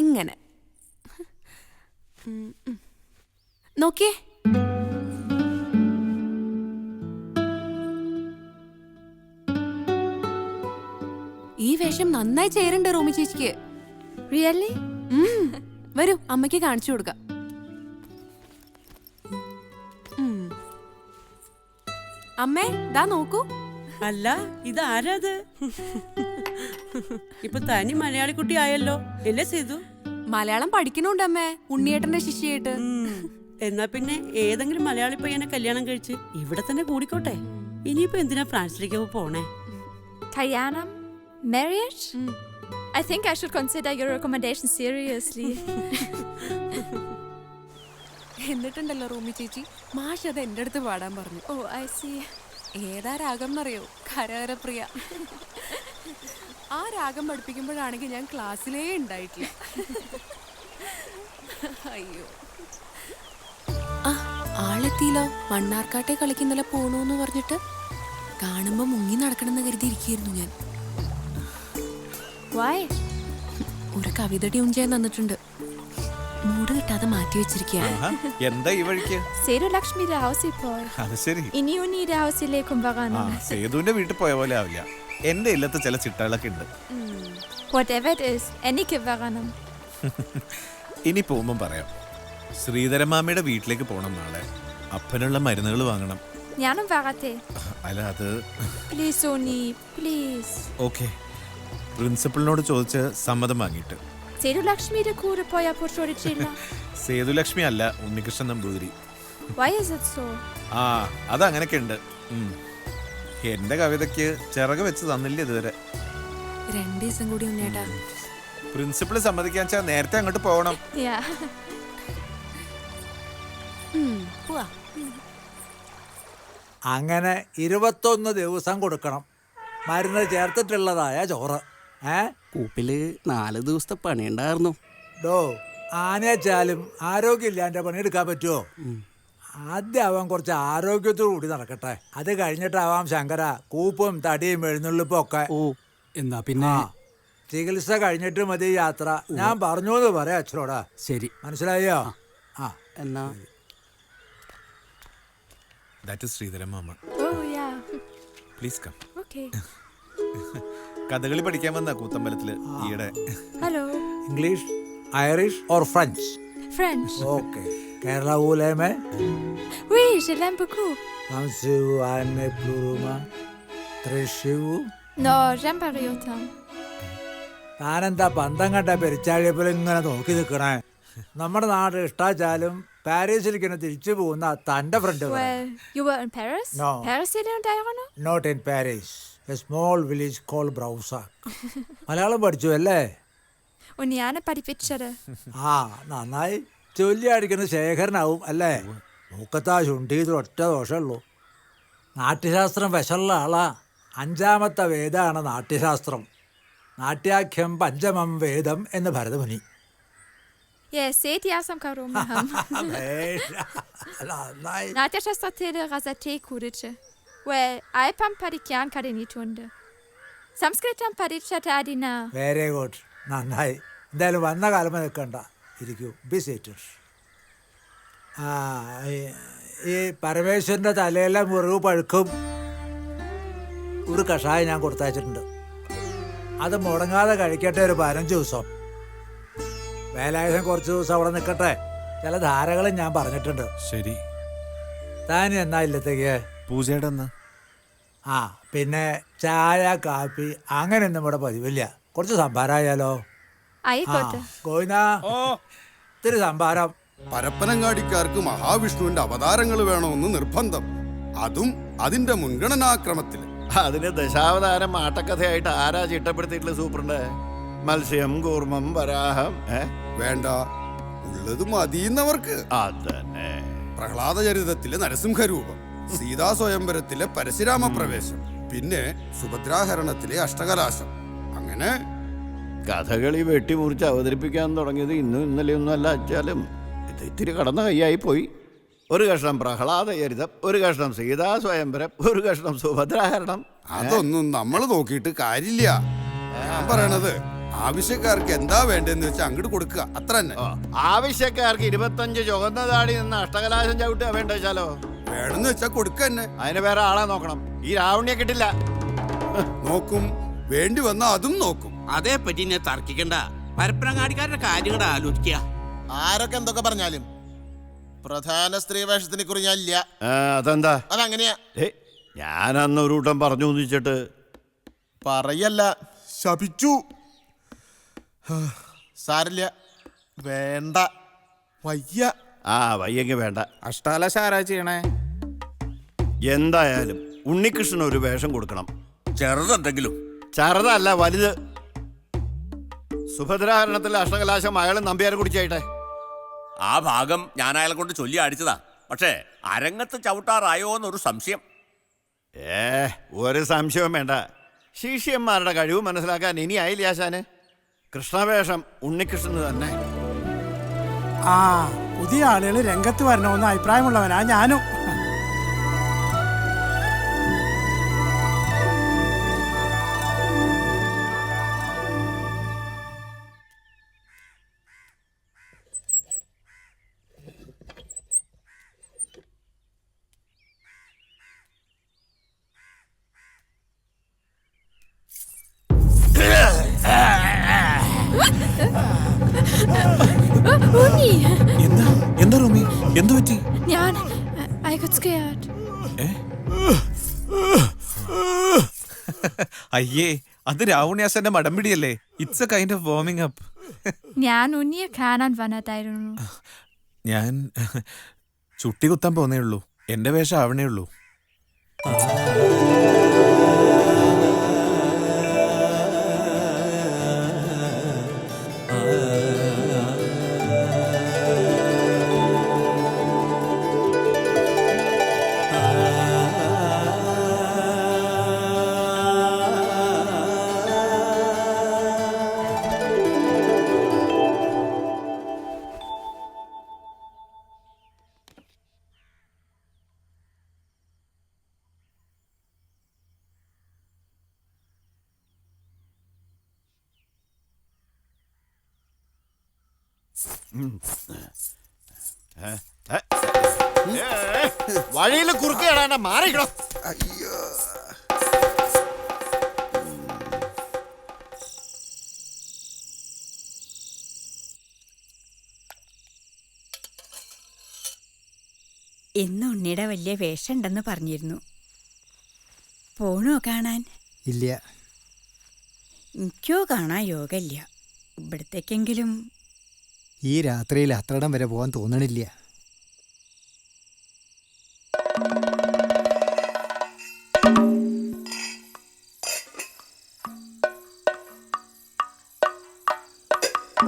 ഇങ്ങനെ നോക്കിയേ. ഈ വേഷം നന്നായി ചേരുന്നുണ്ട് റോമി ചേച്ചിക്ക്. റിയലി? വരൂ, അമ്മയ്ക്ക് കാണിച്ചു കൊടുക്കാം. അമ്മേ, ദാ നോക്കൂ. അല്ല, ഇതാരാത്? ഇപ്പൊ തനി മലയാളി കുട്ടി ആയല്ലോ, എല്ലേ ചെയ്തു? മലയാളം പഠിക്കണുണ്ട് അമ്മേ, ഉണ്ണിയേട്ടന്റെ ശിഷ്യായിട്ട്. എന്നാ പിന്നെ ഏതെങ്കിലും മലയാളി പയ്യനെ കല്യാണം കഴിച്ച് ഇവിടെ തന്നെ കൂടിക്കോട്ടെ. ഇനിയിപ്പോ എന്തിനാ ഫ്രാൻസിലേക്ക് പോണേ? Kalyanam? Marriage? I think I should consider your recommendation seriously. എന്നിട്ടുണ്ടല്ലോ Romy ചേച്ചി, മാഷ് അത് എന്റെ അടുത്ത് പാടാൻ പറഞ്ഞു. Oh, I see. ഏതാ രാഗം എന്നറിയോ? കരകരപ്രിയ. ആ രാഗം പഠിപ്പിക്കുമ്പോഴാണെങ്കിൽ ഞാൻ ക്ലാസ്സിലേ ഉണ്ടായിട്ടില്ല. അയ്യോ, ആളെത്തിയില്ലോ. മണ്ണാർക്കാട്ടെ കളിക്കുന്നല്ല പോണൂന്ന് പറഞ്ഞിട്ട് കാണുമ്പോ മുങ്ങി നടക്കണമെന്ന് കരുതി ഇരിക്കുകയായിരുന്നു ഞാൻ. Why? ഒരു കവിത ട്യൂൺ ചെയ്യാൻ തന്നിട്ടുണ്ട്. മൂട് കിട്ടാതെ മാറ്റി വെച്ചിരിക്കുകയാണ്. എന്താ ഈ വഴിക്ക്? സേതു ലക്ഷ്മിയുടെ ഹൗസിൽ പോയി. അത് ശരി. ഇനി ഉണ്ണിയുടെ ഹൗസിലേക്കും വരാനും. സേതുവിന്റെ വീട്ടിൽ പോയ പോലെ ആവില്ല. എന്റെ ഇല്ലത്ത് ചില ചിട്ടകളൊക്കെ ഉണ്ട്. Whatever it is, എനിക്ക് വരാനും. ഇനി പോകുമ്പം പറയാം. ശ്രീധരമാമയുടെ വീട്ടിലേക്ക് പോണം നാളെ. അപ്പനുള്ള മരുന്നുകൾ വാങ്ങണം. ഞാനും വരട്ടെ. അല്ല, അത് പ്ലീസ് ഉണ്ണി, പ്ലീസ്. ഓക്കെ. പ്രിൻസിപ്പളിനോട് ചോദിച്ച് സമ്മതം വാങ്ങിയിട്ട്. സേതു ലക്ഷ്മിയുടെ കൂടെ പോയപ്പോൾ ചോദിച്ചില്ല. സേതുലക്ഷ്മി അല്ല, Unnikrishnan Namboothiri. Why is it so? അതങ്ങനൊക്കെ ഉണ്ട്. എന്റെ കവിതയ്ക്ക് ചിറക് വെച്ച് തന്നില്ല ഇതുവരെ. 2 ദിവസം കൂടി ഉണ്ണേട്ടാ. പ്രിൻസിപ്പൾ സമ്മതിക്കാൻ വെച്ചാൽ നേരത്തെ അങ്ങോട്ട് പോകണം. Yeah. പോവാ. അങ്ങനെ 21 ദിവസം കൊടുക്കണം മരുന്ന് ചേർത്തിട്ടുള്ളതായ ചോറ്. കൂപ്പില് 4 ദിവസത്തെ പണിയുണ്ടായിരുന്നു. ഡോ, ആനച്ചാലും ആരോഗ്യമില്ലാൻ്റെ പണിയെടുക്കാൻ പറ്റുമോ? ആദ്യം അവൻ കുറച്ച് ആരോഗ്യത്തോടു കൂടി നടക്കട്ടെ. അത് കഴിഞ്ഞിട്ടാവാം ശങ്കര കൂപ്പും തടിയും എഴുന്നള്ളിപ്പും ഒക്കെ. ഓ, എന്നാ പിന്നെ ചികിത്സ കഴിഞ്ഞിട്ട് മതി യാത്ര. ഞാൻ പറഞ്ഞു എന്ന് പറയാം അച്ഛനോടാ. ശരി, മനസ്സിലായോ? എന്നാ ദാറ്റ് ഈസ് ശ്രീധരമാമ. Oh yeah. Please come. Okay. Kathakali പഠിക്കാൻ വന്ന കൂത്തമ്പലത്തില് ഈയിടെ. Hello. English, Irish or French? French. Okay. Kerala ഊലേമേ? Oui, je l'aime beaucoup. No, j'aime pas autant. താനെന്താ പന്തം കണ്ട പെരിച്ചാഴിയപ്പോൾ ഇങ്ങനെ നോക്കി നിൽക്കണേ? നമ്മുടെ നാട് ഇഷ്ടാച്ചാലും പാരീസിലേക്ക് തിരിച്ചു പോകുന്ന തന്റെ friend. Well, you were in Paris? No. Paris ഉണ്ടായിരുന്നു? Not in Paris. A small village call Broussac. Malayalam പഠിച്ചു അല്ലേ? ഞാൻ പഠിപ്പിച്ചത്. നന്നായി. ചൊല്ലി അടിക്കുന്ന ശേഖരനാവും അല്ലേ? മൂക്കത്താ ചുണ്ടീത് ഒറ്റ ദോഷമുള്ളൂ. നാട്യശാസ്ത്രം വശമുള്ള ആളാ. 5ാമത്തെ വേദമാണ് നാട്യശാസ്ത്രം. നാട്യാഖ്യം പഞ്ചമം വേദം എന്ന് Bharatamuni. Yes, seht ihr som karumaham. നാട്യശാസ്ത്രത്തിലെ റസത്തെ കുറിച്ച്. Well, അല്പം പഠിക്കാൻ കഴിഞ്ഞിട്ടുണ്ട്. സംസ്കൃതം പഠിച്ചതിന. വെരി ഗുഡ്, നന്നായി. എന്തായാലും വന്ന കാലം നിൽക്കണ്ട, ഇരിക്കൂ. Be seated. ഈ പരമേശ്വരൻ്റെ തലയിലെ മുറിവ് പഴുക്കും ഒരു കഷായം ഞാൻ കൊടുത്തയച്ചിട്ടുണ്ട്. അത് മുടങ്ങാതെ കഴിക്കട്ടെ ഒരു 15 ദിവസം. വേലായുധം കുറച്ച് ദിവസം അവിടെ നിൽക്കട്ടെ. ചില ധാരകളും ഞാൻ പറഞ്ഞിട്ടുണ്ട്. ശരി. താൻ എന്നാ ഇല്ലത്തേക്ക്? പൂജയുടെ എന്നാ? പിന്നെ ചായ കാപ്പി അങ്ങനെയൊന്നും ഇവിടെ പതിവില്ല. കുറച്ച് സംഭാരമായാലോ? ആയിക്കോട്ടെ. ഗോവിന്ദ, ഇത്തിരി സംഭാരം. പരപ്പനങ്ങാടിക്കാർക്ക് മഹാവിഷ്ണുവിന്റെ അവതാരങ്ങൾ വേണമെന്ന് നിർബന്ധം. അതും അതിന്റെ മുൻഗണനാക്രമത്തിൽ. അതിന് ദശാവതാരം ആട്ടക്കഥയായിട്ട് ആരാ ചിട്ടപ്പെടുത്തിയിട്ടുള്ള സൂപ്രണ്ട്? മത്സ്യം, കൂർമ്മം, വരാഹം. വേണ്ട, ഉള്ളത് മതിയുന്നവർക്ക്. അതന്നെ. പ്രഹ്ലാദ ചരിതത്തിലെ നരസിംഹരൂപം, സീതാ സ്വയംവരത്തിലെ പരശുരാമ പ്രവേശം, പിന്നെ സുഭദ്രാഹരണത്തിലെ അഷ്ടകലാശം. അങ്ങനെ കഥകളി വെട്ടിമുറിച്ച് അവതരിപ്പിക്കാൻ തുടങ്ങിയത് ഇന്നും ഇന്നലെയൊന്നും അല്ല. അച്ചാലും ഇത് ഇത്തിരി കടന്ന കൈയായി പോയി. ഒരു കഷ്ണം പ്രഹ്ലാദ ചരിതം, ഒരു കഷ്ണം സീതാ സ്വയംവരം, ഒരു കഷ്ണം സുഭദ്രാഹരണം. അതൊന്നും നമ്മൾ നോക്കിയിട്ട് കാര്യമില്ല. ഞാൻ പറയണത് ആവശ്യക്കാർക്ക് എന്താ വേണ്ടെന്ന് വെച്ചാൽ അങ്ങോട്ട് കൊടുക്കുക, അത്ര തന്നെ. ആവശ്യക്കാർക്ക് 25 ചുവന്ന താടി നിന്ന് അഷ്ടകലാശം ചവിട്ടുക വേണ്ട വെച്ചാലോ? വേണമെന്ന് വെച്ചാൽ കൊടുക്കുക തന്നെ. അതിന് വേറെ ആളെ നോക്കണം. ഈ രാവണിയെ കിട്ടില്ല. നോക്കും, വേണ്ടി വന്നാ അതും നോക്കും. അതേപ്പറ്റി ഞാൻ തർക്കിക്കണ്ട. പരപ്പനങ്ങാടിക്കാരുടെ കാര്യങ്ങൾ ആലോചിക്കുക. ആരൊക്കെ എന്തൊക്കെ പറഞ്ഞാലും പ്രധാന സ്ത്രീ വേഷത്തിനെ കുറിച്ച് ഞാനില്ല. അതെന്താ? അതങ്ങനെയാ. ഞാൻ അന്ന് ഒരു കൂട്ടം പറഞ്ഞു വെച്ചിട്ട് പറയല്ല, ശപിച്ചു. സാരില്ല, വേണ്ട, വയ്യ. വയ്യെങ്കിൽ വേണ്ട. അഷ്ടാലശ ആരാ ചെയ്യണേ? എന്തായാലും ഉണ്ണികൃഷ്ണൻ ഒരു വേഷം കൊടുക്കണം. ചെറുതെന്തെങ്കിലും. ചെറുതല്ല, വലുത്. സുഭദ്രാഹരണത്തിൽ അഷ്ടകലാശം അയാളും നമ്പ്യാരെ കുടിച്ചായിട്ടെ. ആ ഭാഗം ഞാൻ അയാളെ കൊണ്ട് ചൊല്ലി അടിച്ചതാ. പക്ഷേ അരങ്ങത്ത് ചവിട്ടാറായോ എന്നൊരു സംശയം. ഒരു സംശയവും വേണ്ട. ശിഷ്യന്മാരുടെ കഴിവ് മനസ്സിലാക്കാൻ ഇനി ആയില്ല ആശാന്. കൃഷ്ണവേഷം ഉണ്ണികൃഷ്ണന് തന്നെ. പുതിയ ആളുകൾ രംഗത്ത് വരണമെന്ന് അഭിപ്രായമുള്ളവനാ ഞാനും. എന്താ റൂമി, എന്തു പറ്റി? I got scared. അയ്യേ, അത് രാവണിയാസന്റെ മടമ്പിടിയല്ലേ. It's a kind of warming up. ഞാൻ ഉണ്ണിയെ കാണാൻ വന്നതായിരുന്നു. ഞാൻ ചുട്ടി കുത്താൻ പോന്നേ ഉള്ളൂ. എന്റെ വേഷം ആവണേ ഉള്ളൂ. വഴിയിൽ കുറുക്കുകയാണ്, മാറിക്കണം. അയ്യോ, ഇന്ന് ഉണ്ണിയുടെ വലിയ വേഷം ഉണ്ടെന്ന് പറഞ്ഞിരുന്നു. പോണോ കാണാൻ? ഇല്ല. എനിക്കോ കാണാൻ യോഗമില്ല. ഇവിടത്തേക്കെങ്കിലും ഈ രാത്രിയിൽ അത്രയിടം വരെ പോകാൻ തോന്നണില്ല.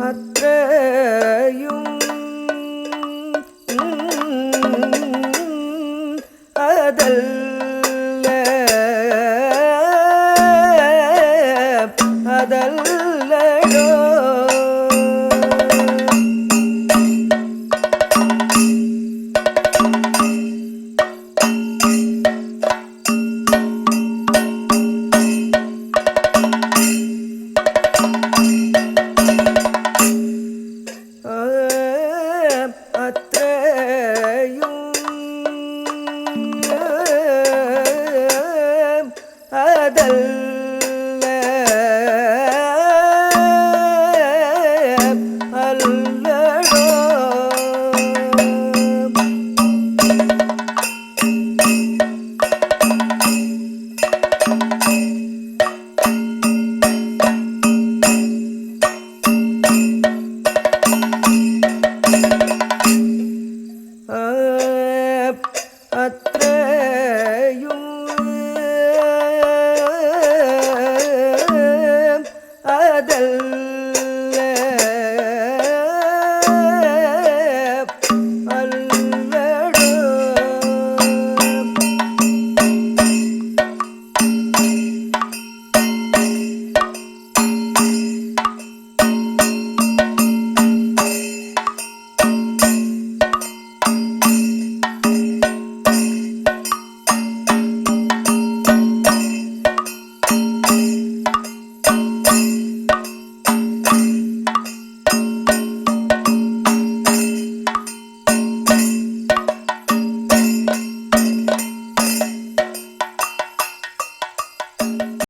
അത്രയും അതല്ല അതല്ലടോ അതല്ല